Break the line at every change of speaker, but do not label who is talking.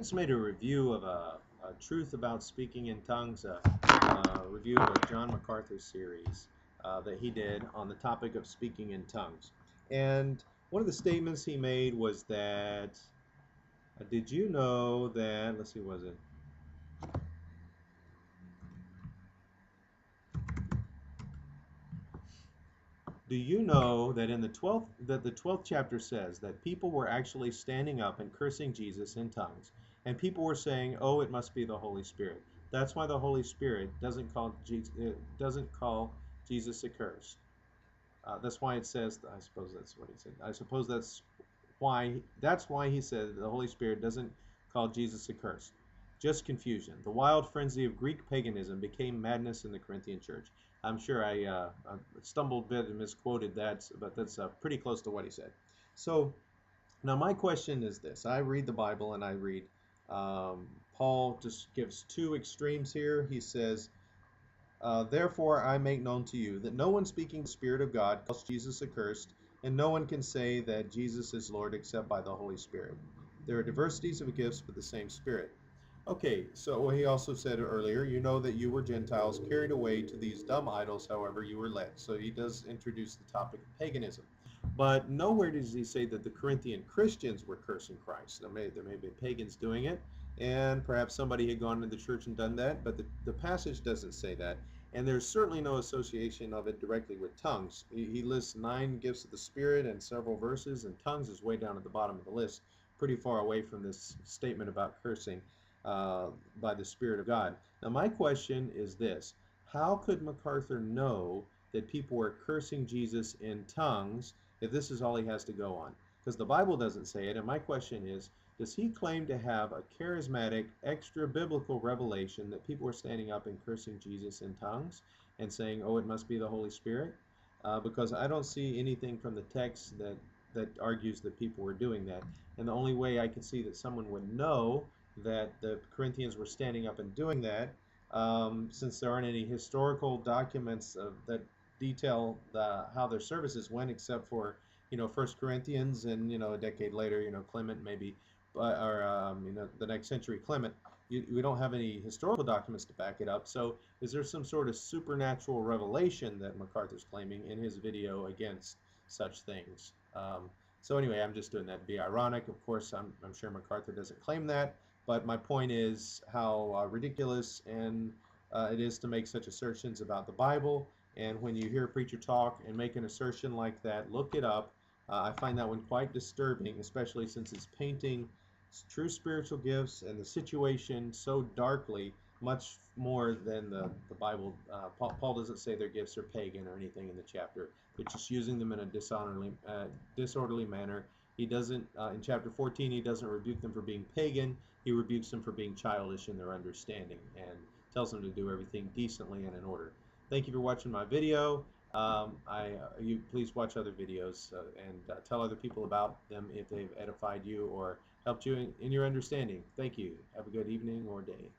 just made a review of a truth about speaking in tongues, a review of a John MacArthur series that he did on the topic of speaking in tongues. And one of the statements he made was that, did you know that, let's see, was it? Do you know that in the 12th chapter says that people were actually standing up and cursing Jesus in tongues, and people were saying, "Oh, it must be the Holy Spirit." That's why the Holy Spirit doesn't call Jesus accursed. That's why it says. I suppose that's what he said. I suppose that's why he said the Holy Spirit doesn't call Jesus accursed. Just confusion. The wild frenzy of Greek paganism became madness in the Corinthian church. I'm sure I stumbled a bit and misquoted that, but that's pretty close to what he said. So now my question is this. I read the Bible and I read Paul just gives two extremes here. He says, therefore I make known to you that no one speaking the Spirit of God calls Jesus accursed, and no one can say that Jesus is Lord except by the Holy Spirit. There are diversities of gifts, but the same Spirit. Okay, so he also said earlier, you know that you were Gentiles carried away to these dumb idols, however you were led. So he does introduce the topic of paganism. But nowhere does he say that the Corinthian Christians were cursing Christ. There may be pagans doing it, and perhaps somebody had gone to the church and done that, but the passage doesn't say that. And there's certainly no association of it directly with tongues. He lists 9 gifts of the Spirit and several verses, and tongues is way down at the bottom of the list, pretty far away from this statement about cursing by the Spirit of God. Now my question is this: how could MacArthur know that people were cursing Jesus in tongues if this is all he has to go on? Because the Bible doesn't say it, and my question is, does he claim to have a charismatic, extra-biblical revelation that people were standing up and cursing Jesus in tongues and saying, oh, it must be the Holy Spirit? Because I don't see anything from the text that argues that people were doing that. And the only way I can see that someone would know that the Corinthians were standing up and doing that, since there aren't any historical documents that detail how their services went, except for 1 Corinthians, and a decade later, Clement maybe, or the next century Clement. We don't have any historical documents to back it up. So is there some sort of supernatural revelation that MacArthur's claiming in his video against such things? So anyway, I'm just doing that to be ironic. Of course, I'm sure MacArthur doesn't claim that, but my point is how ridiculous and it is to make such assertions about the Bible. And when you hear a preacher talk and make an assertion like that, look it up. I find that one quite disturbing, especially since it's painting true spiritual gifts and the situation so darkly, much more than the Bible. Paul doesn't say their gifts are pagan or anything in the chapter. They're just using them in a disorderly manner. He doesn't, in chapter 14, he doesn't rebuke them for being pagan. He rebukes them for being childish in their understanding and tells them to do everything decently and in order. Thank you for watching my video. You please watch other videos and tell other people about them if they've edified you or helped you in your understanding. Thank you. Have a good evening or day.